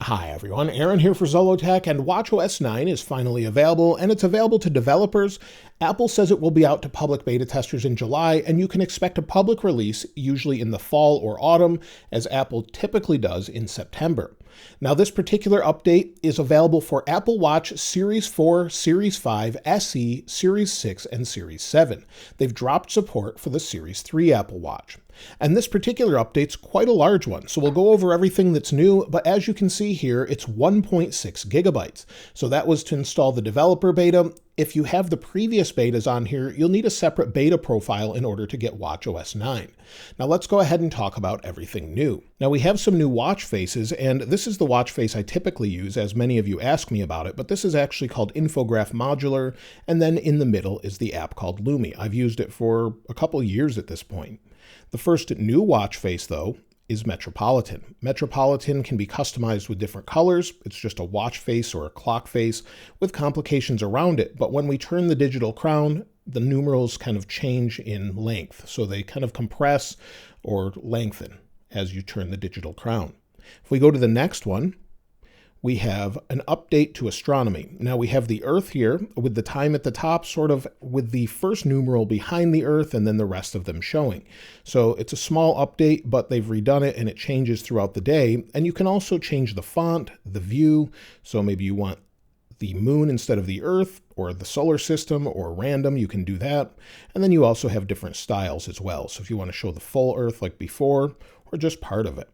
Hi everyone, Aaron here for Zollotech, and watchOS 9 is finally available, and it's available to developers. Apple says it will be out to public beta testers in July, and you can expect a public release usually in the fall or autumn, as Apple typically does in September. Now, this particular update is available for Apple Watch Series 4, Series 5, SE, Series 6, and Series 7. They've dropped support for the Series 3 Apple Watch. And this particular update's quite a large one, so we'll go over everything that's new, but as you can see here, it's 1.6 gigabytes. So that was to install the developer beta. If you have the previous betas on here, you'll need a separate beta profile in order to get watchOS 9. Now let's go ahead and talk about everything new. Now we have some new watch faces, and this is the watch face I typically use, as many of you ask me about it, but this is actually called Infograph Modular, and then in the middle is the app called Lumi. I've used it for a couple years at this point. The first new watch face, though, is Metropolitan. Metropolitan can be customized with different colors. It's just a watch face or a clock face with complications around it. But when we turn the digital crown, the numerals kind of change in length. So they kind of compress or lengthen as you turn the digital crown. If we go to the next one, we have an update to astronomy. Now we have the Earth here with the time at the top, sort of with the first numeral behind the Earth and then the rest of them showing. So it's a small update, but they've redone it and it changes throughout the day. And you can also change the font, the view. So maybe you want the moon instead of the Earth, or the solar system, or random, you can do that. And then you also have different styles as well. So if you want to show the full Earth like before, or just part of it.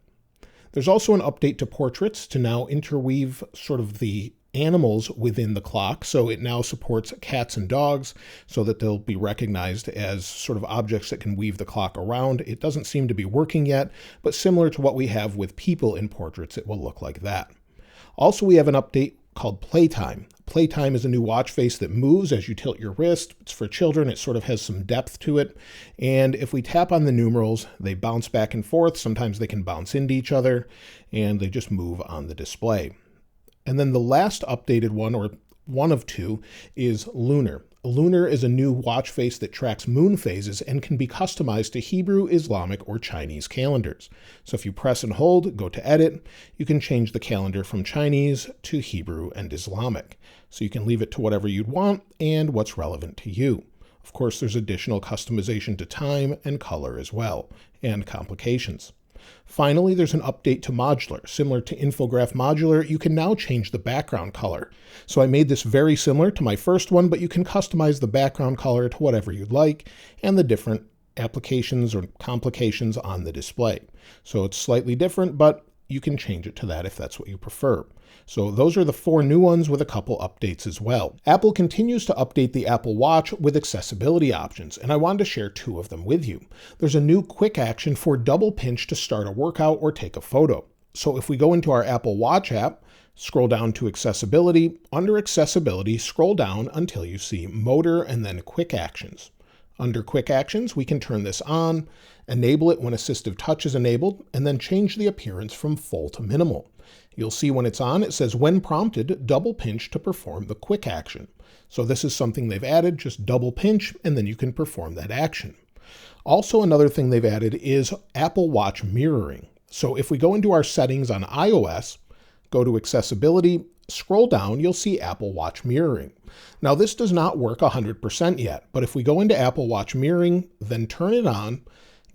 There's also an update to portraits to now interweave sort of the animals within the clock. So it now supports cats and dogs so that they'll be recognized as sort of objects that can weave the clock around. It doesn't seem to be working yet, but similar to what we have with people in portraits, it will look like that. Also, we have an update called Playtime. Playtime is a new watch face that moves as you tilt your wrist. It's for children. It sort of has some depth to it. And if we tap on the numerals, they bounce back and forth. Sometimes they can bounce into each other, and they just move on the display. And then the last updated one, or one of two, is Lunar. Lunar is a new watch face that tracks moon phases and can be customized to Hebrew, Islamic, or Chinese calendars. So if you press and hold, go to Edit, you can change the calendar from Chinese to Hebrew and Islamic. So you can leave it to whatever you'd want and what's relevant to you. Of course, there's additional customization to time and color as well, and complications. Finally, there's an update to Modular. Similar to Infograph Modular, you can now change the background color. So I made this very similar to my first one, but you can customize the background color to whatever you'd like and the different applications or complications on the display. So it's slightly different, but you can change it to that if that's what you prefer. So those are the 4 new ones with a couple updates as well. Apple continues to update the Apple Watch with accessibility options, and I wanted to share 2 of them with you. There's a new quick action for double pinch to start a workout or take a photo. So if we go into our Apple Watch app, scroll down to accessibility, under accessibility, scroll down until you see motor and then quick actions. Under quick actions, we can turn this on, enable it when assistive touch is enabled, and then change the appearance from full to minimal. You'll see when it's on, it says when prompted, double pinch to perform the quick action. So this is something they've added, just double pinch, and then you can perform that action. Also, another thing they've added is Apple Watch mirroring. So if we go into our settings on iOS, go to accessibility, scroll down, you'll see Apple Watch mirroring. Now this does not work 100% yet, but if we go into Apple Watch mirroring, then turn it on,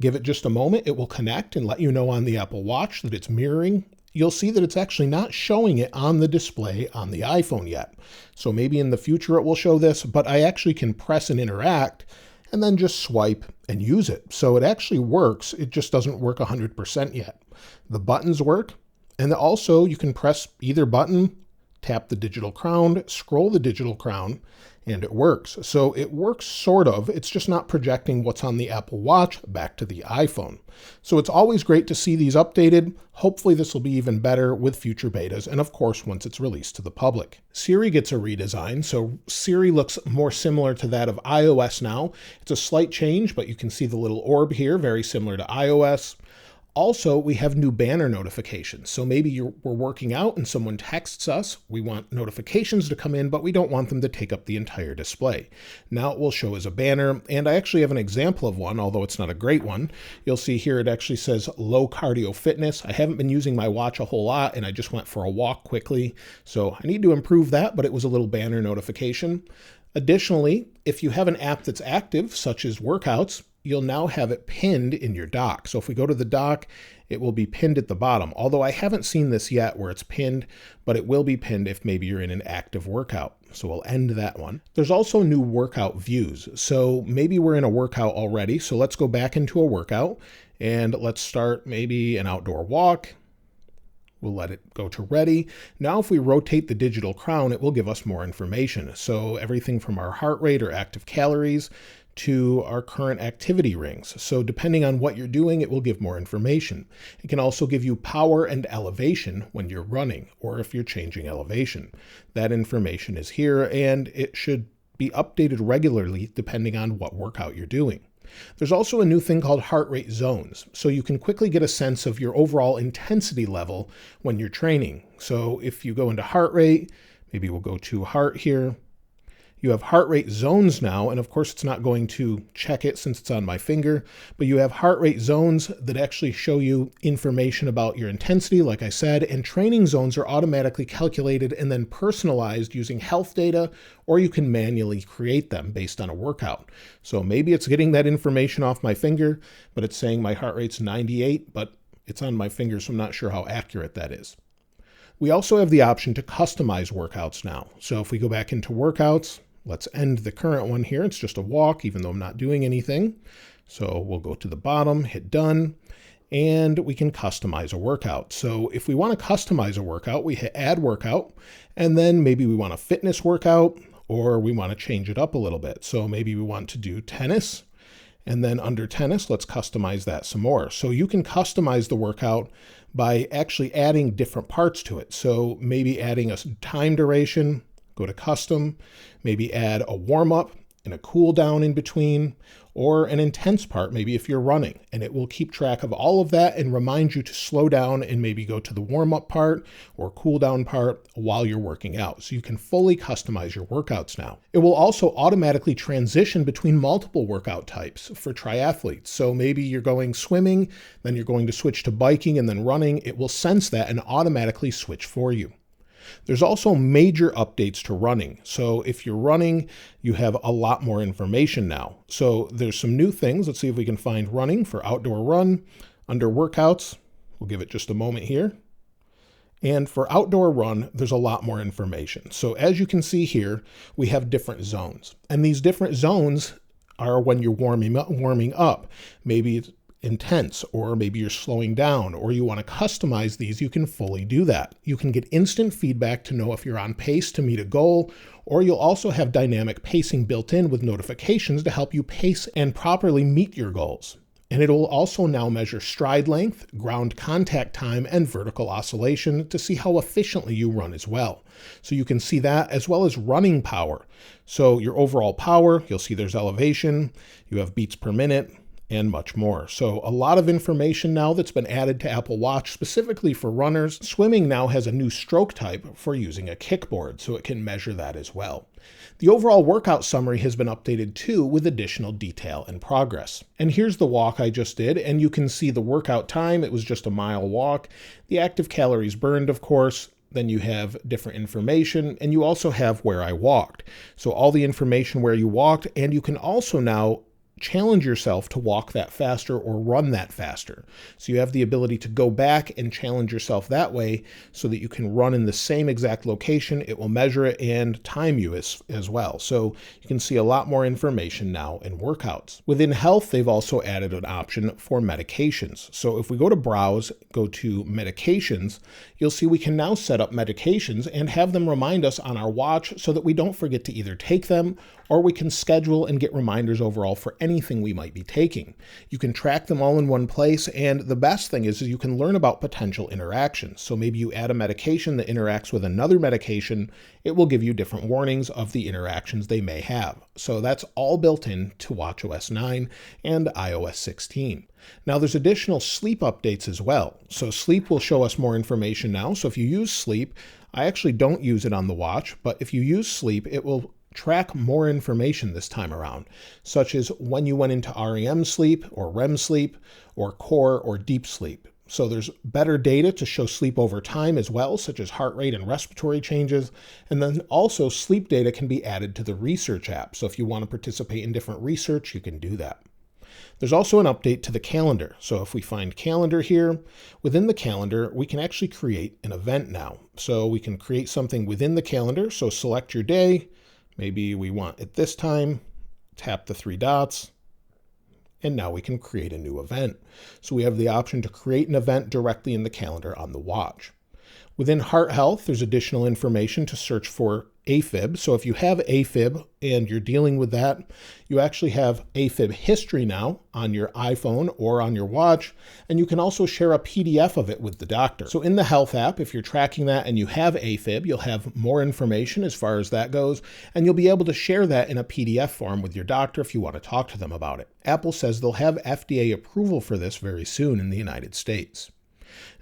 give it just a moment, it will connect and let you know on the Apple Watch that it's mirroring. You'll see that it's actually not showing it on the display on the iPhone yet. So maybe in the future it will show this, but I actually can press and interact and then just swipe and use it. So it actually works. It just doesn't work 100% yet. The buttons work, and also you can press either button, tap the digital crown, scroll the digital crown, and it works. So it works sort of, it's just not projecting what's on the Apple Watch back to the iPhone. So it's always great to see these updated. Hopefully this will be even better with future betas, and of course once it's released to the public. Siri gets a redesign, so Siri looks more similar to that of iOS now. It's a slight change, but you can see the little orb here, very similar to iOS. Also, we have new banner notifications. So maybe we're working out and someone texts us. We want notifications to come in, but we don't want them to take up the entire display. Now it will show as a banner, and I actually have an example of one, although it's not a great one. You'll see here it actually says low cardio fitness. I haven't been using my watch a whole lot, and I just went for a walk quickly. So I need to improve that, but it was a little banner notification. Additionally, if you have an app that's active, such as workouts, you'll now have it pinned in your dock. So if we go to the dock, it will be pinned at the bottom. Although I haven't seen this yet where it's pinned, but it will be pinned if maybe you're in an active workout. So we'll end that one. There's also new workout views. So maybe we're in a workout already. So let's go back into a workout and let's start maybe an outdoor walk. We'll let it go to ready. Now, if we rotate the digital crown, it will give us more information. So everything from our heart rate or active calories to our current activity rings. So depending on what you're doing, it will give more information. It can also give you power and elevation when you're running or if you're changing elevation. That information is here, and it should be updated regularly depending on what workout you're doing. There's also a new thing called heart rate zones, so you can quickly get a sense of your overall intensity level when you're training. So if you go into heart rate, maybe we'll go to heart here. You have heart rate zones now, and of course it's not going to check it since it's on my finger, but you have heart rate zones that actually show you information about your intensity, like I said, and training zones are automatically calculated and then personalized using health data, or you can manually create them based on a workout. So maybe it's getting that information off my finger, but it's saying my heart rate's 98, but it's on my finger, so I'm not sure how accurate that is. We also have the option to customize workouts now. So if we go back into workouts, let's end the current one here. It's just a walk, even though I'm not doing anything. So we'll go to the bottom, hit done, and we can customize a workout. So if we want to customize a workout, we hit add workout, and then maybe we want a fitness workout, or we want to change it up a little bit. So maybe we want to do tennis, and then under tennis, let's customize that some more. So you can customize the workout by actually adding different parts to it. So maybe adding a time duration, go to custom, maybe add a warm-up and a cool down in between, or an intense part, maybe if you're running, and it will keep track of all of that and remind you to slow down and maybe go to the warm-up part or cool down part while you're working out. So you can fully customize your workouts now. It will also automatically transition between multiple workout types for triathletes. So maybe you're going swimming, then you're going to switch to biking and then running. It will sense that and automatically switch for you. There's also major updates to running. So if you're running, you have a lot more information now. So there's some new things. Let's see if we can find running for outdoor run. Under workouts, we'll give it just a moment here. And for outdoor run, there's a lot more information. So as you can see here, we have different zones. And these different zones are when you're warming up. Maybe it's intense, or maybe you're slowing down, or you want to customize these, you can fully do that. You can get instant feedback to know if you're on pace to meet a goal, or you'll also have dynamic pacing built in with notifications to help you pace and properly meet your goals. And it will also now measure stride length, ground contact time, and vertical oscillation to see how efficiently you run as well. So you can see that, as well as running power. So your overall power, you'll see there's elevation, you have beats per minute, and much more. So a lot of information now that's been added to Apple Watch specifically for runners. Swimming now has a new stroke type for using a kickboard, so it can measure that as well. The overall workout summary has been updated too with additional detail and progress. And here's the walk I just did, and you can see the workout time. It was just a mile walk. The active calories burned, of course. Then you have different information, and you also have where I walked. So all the information where you walked, and you can also now challenge yourself to walk that faster or run that faster. So you have the ability to go back and challenge yourself that way so that you can run in the same exact location. It will measure it and time you as well. So you can see a lot more information now in workouts. Within health, they've also added an option for medications. So if we go to browse, go to medications, you'll see we can now set up medications and have them remind us on our watch so that we don't forget to either take them, or we can schedule and get reminders overall for anything we might be taking. You can track them all in one place, and the best thing is you can learn about potential interactions. So maybe you add a medication that interacts with another medication, it will give you different warnings of the interactions they may have. So that's all built in to watchOS 9 and iOS 16. Now there's additional sleep updates as well. So sleep will show us more information now. So if you use sleep, I actually don't use it on the watch, but if you use sleep, it will track more information this time around, such as when you went into REM sleep or REM sleep or core or deep sleep. So there's better data to show sleep over time as well, such as heart rate and respiratory changes. And then also sleep data can be added to the research app. So if you want to participate in different research, you can do that. There's also an update to the calendar. So if we find calendar here, within the calendar, we can actually create an event now. So we can create something within the calendar. So select your day. Maybe we want it this time, tap the 3 dots, and now we can create a new event. So we have the option to create an event directly in the calendar on the watch. Within heart health, there's additional information to search for A-Fib. So if you have A-Fib and you're dealing with that, you actually have A-Fib history now on your iPhone or on your watch, and you can also share a PDF of it with the doctor. So in the health app, if you're tracking that and you have A-Fib, you'll have more information as far as that goes, and you'll be able to share that in a PDF form with your doctor if you want to talk to them about it. Apple says they'll have FDA approval for this very soon in the United States.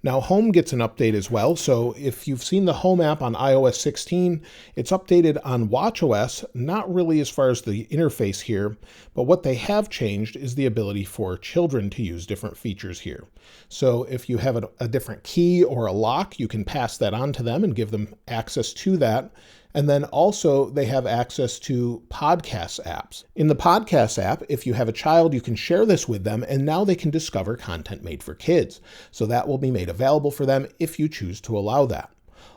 Now, Home gets an update as well. So if you've seen the Home app on iOS 16, it's updated on watchOS, not really as far as the interface here, but what they have changed is the ability for children to use different features here. So if you have a different key or a lock, you can pass that on to them and give them access to that. And then also they have access to podcast apps. In the podcast app, if you have a child, you can share this with them, and now they can discover content made for kids. So that will be made available for them if you choose to allow that.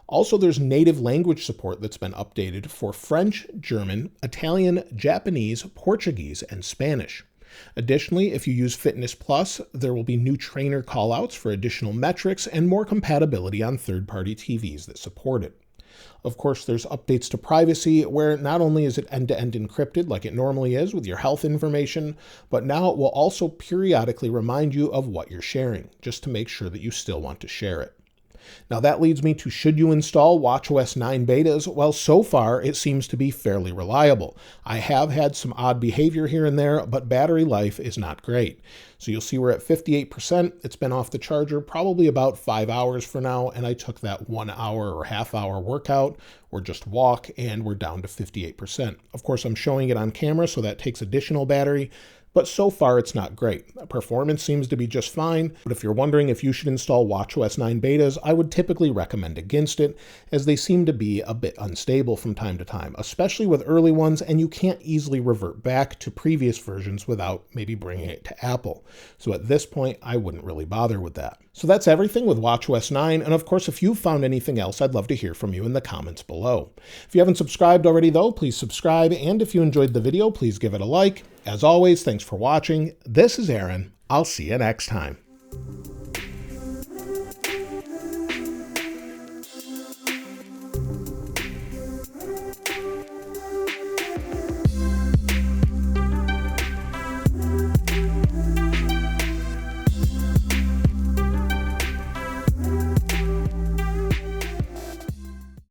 Also, there's native language support that's been updated for French, German, Italian, Japanese, Portuguese, and Spanish. Additionally, if you use Fitness Plus, there will be new trainer callouts for additional metrics and more compatibility on third-party TVs that support it. Of course, there's updates to privacy where not only is it end-to-end encrypted like it normally is with your health information, but now it will also periodically remind you of what you're sharing, just to make sure that you still want to share it. Now that leads me to, should you install watchOS 9 betas? Well, so far it seems to be fairly reliable. I have had some odd behavior here and there, but battery life is not great. So you'll see we're at 58%. It's been off the charger probably about 5 hours for now, and I took that 1 hour or half-hour workout or just walk, and we're down to 58%. Of course, I'm showing it on camera, so that takes additional battery, but so far it's not great. Performance seems to be just fine, but if you're wondering if you should install watchOS 9 betas, I would typically recommend against it, as they seem to be a bit unstable from time to time, especially with early ones, and you can't easily revert back to previous versions without maybe bringing it to Apple. So at this point, I wouldn't really bother with that. So that's everything with watchOS 9, and of course, if you've found anything else, I'd love to hear from you in the comments below. If you haven't subscribed already though, please subscribe, and if you enjoyed the video, please give it a like. As always, thanks for watching. This is Aaron. I'll see you next time.